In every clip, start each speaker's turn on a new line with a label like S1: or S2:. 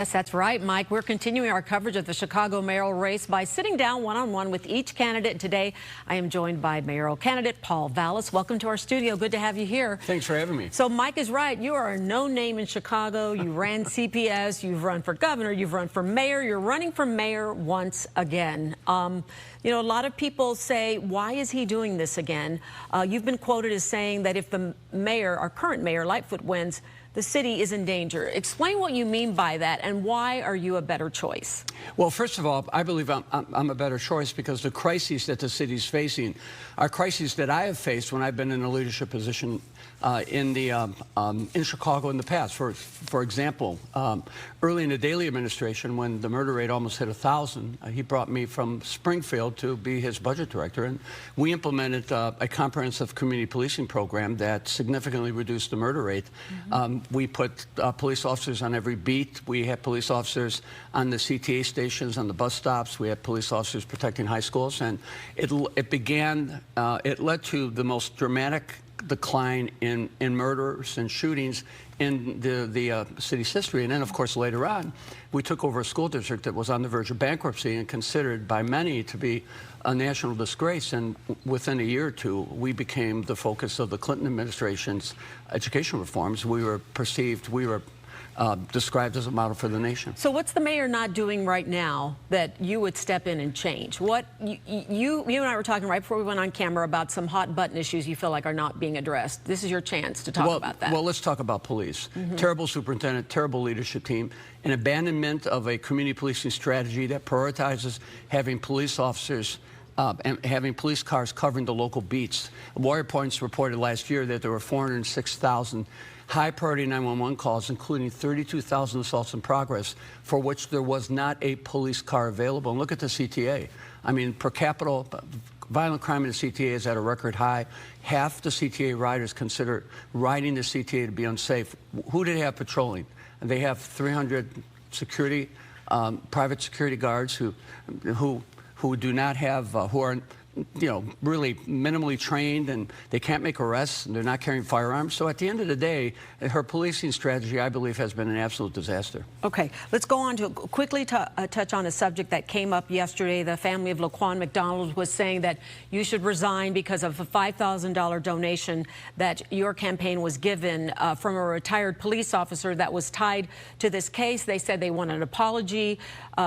S1: Yes, that's right, Mike. We're continuing our coverage of the Chicago mayoral race by sitting down one-on-one with each candidate. Today, I am joined by mayoral candidate Paul Vallas. Welcome to our studio. Good to have you here.
S2: Thanks for having me.
S1: So Mike is right. You are a known name in Chicago. You ran CPS. You've run for governor. You've run for mayor. You're running for mayor once again. You know, a lot of people say, why is he doing this again? You've been quoted as saying that if the mayor, our current mayor, Lightfoot, wins, the city is in danger. Explain what you mean by that, and why are you a better choice?
S2: Well, first of all, I believe I'm a better choice because the crises that the city's facing are crises that I have faced when I've been in a leadership position in Chicago in the past. For example, early in the Daley administration, when the murder rate almost hit 1,000, he brought me from Springfield to be his budget director, and we implemented a comprehensive community policing program that significantly reduced the murder rate. We put police officers on every beat. We had police officers on the CTA stations, on the bus stops. We had police officers protecting high schools, and it led to the most dramatic decline in murders and shootings in the city's history. And then, of course, later on, we took over a school district that was on the verge of bankruptcy and considered by many to be a national disgrace. And within a year or two, we became the focus of the Clinton administration's education reforms. We were described as a model for the nation.
S1: So what's the mayor not doing right now that you would step in and change? What you and I were talking right before we went on camera about some hot button issues you feel like are not being addressed. This is your chance to talk about that.
S2: Well, let's talk about police. Terrible superintendent, terrible leadership team, an abandonment of a community policing strategy that prioritizes having police officers and having police cars covering the local beats. Warrior Points reported last year that there were 406,000 high-priority 911 calls, including 32,000 assaults in progress, for which there was not a police car available. And look at the CTA. I mean, per capita, violent crime in the CTA is at a record high. Half the CTA riders consider riding the CTA to be unsafe. Who do they have patrolling? They have 300 security, private security guards who do not have, who are, you know, really minimally trained, and they can't make arrests, and they're not carrying firearms. So at the end of the day, her policing strategy, I believe, has been an absolute disaster.
S1: Okay, let's go on to quickly touch on a subject that came up yesterday. The family of Laquan McDonald was saying that you should resign because of a $5,000 donation that your campaign was given from a retired police officer that was tied to this case. They said they want an apology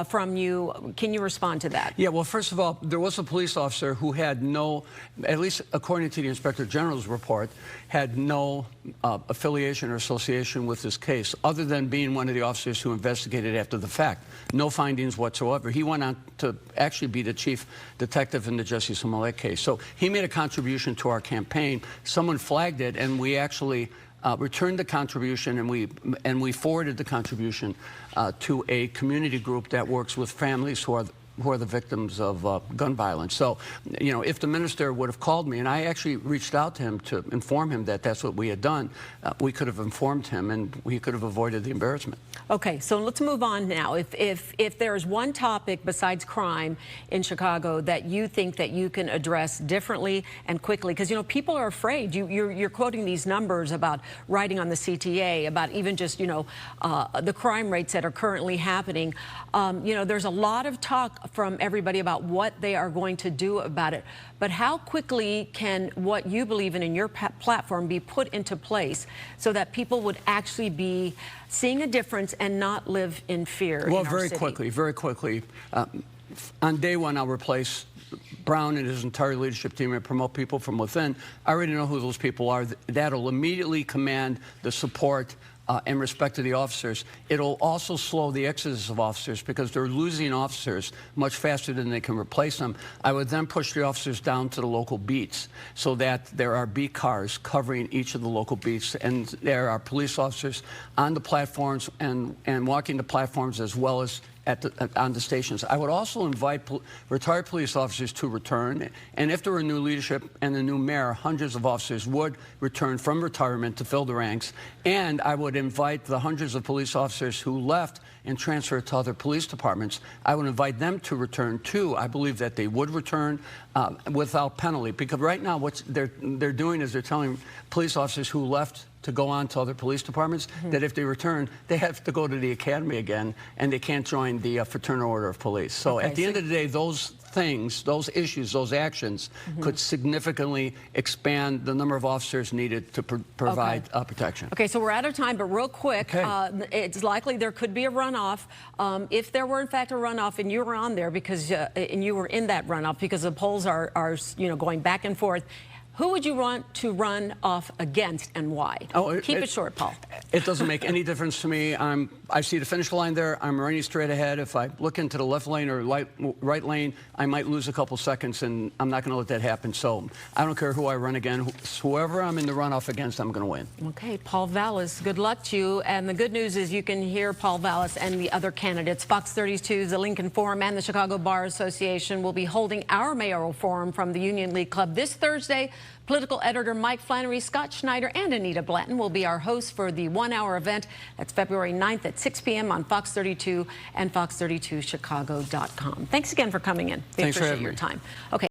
S1: from you. Can you respond to that?
S2: Yeah, well, first of all, there was a police officer who had no, at least according to the Inspector General's report, had no affiliation or association with this case, other than being one of the officers who investigated after the fact. No findings whatsoever. He went on to actually be the chief detective in the Jesse Smollett case. So he made a contribution to our campaign. Someone flagged it, and we actually returned the contribution, and we forwarded the contribution to a community group that works with families who are the victims of gun violence. So, you know, if the minister would have called me, and I actually reached out to him to inform him that that's what we had done, we could have informed him, and we could have avoided the embarrassment.
S1: Okay, so let's move on now. If there is one topic besides crime in Chicago that you think that you can address differently and quickly, because, you know, people are afraid. You're quoting these numbers about riding on the CTA, about even just, you know, the crime rates that are currently happening. You know, there's a lot of talk from everybody about what they are going to do about it. But how quickly can what you believe in your platform be put into place so that people would actually be seeing a difference and not live in fear?
S2: Well, very quickly. On day one, I'll replace Brown and his entire leadership team and promote people from within. I already know who those people are. That'll immediately command the support and respect to the officers. It'll also slow the exodus of officers because they're losing officers much faster than they can replace them. I would then push the officers down to the local beats so that there are beat cars covering each of the local beats, and there are police officers on the platforms and walking the platforms as well as on the stations. I would also invite retired police officers to return, and if there were new leadership and a new mayor, hundreds of officers would return from retirement to fill the ranks, and I would invite the hundreds of police officers who left and transferred to other police departments. I would invite them to return too. I believe that they would return without penalty, because right now what they're doing is they're telling police officers who left to go on to other police departments, that if they return, they have to go to the academy again, and they can't join the Fraternal Order of Police. So at the end of the day, those things, those issues, those actions could significantly expand the number of officers needed to provide protection.
S1: Okay, so we're out of time, but real quick, it's likely there could be a runoff. If there were in fact a runoff and you were on there because and you were in that runoff because the polls are going back and forth, who would you want to run off against and why? Keep it short, Paul.
S2: It doesn't make any difference to me. I see the finish line there. I'm running straight ahead. If I look into the left lane or right lane, I might lose a couple seconds, and I'm not going to let that happen. So I don't care who I run against. Whoever I'm in the runoff against, I'm going to win. Okay, Paul Vallas, good luck to you. And the good news is you can hear Paul Vallas and the other candidates. Fox 32, the Lincoln Forum, and the Chicago Bar Association will be holding our mayoral forum from the Union League Club this Thursday. Political editor Mike Flannery, Scott Schneider, and Anita Blanton will be our hosts for the one-hour event. That's February 9th at 6 p.m. on Fox 32 and fox32chicago.com. Thanks again for coming in. We appreciate your time. Okay.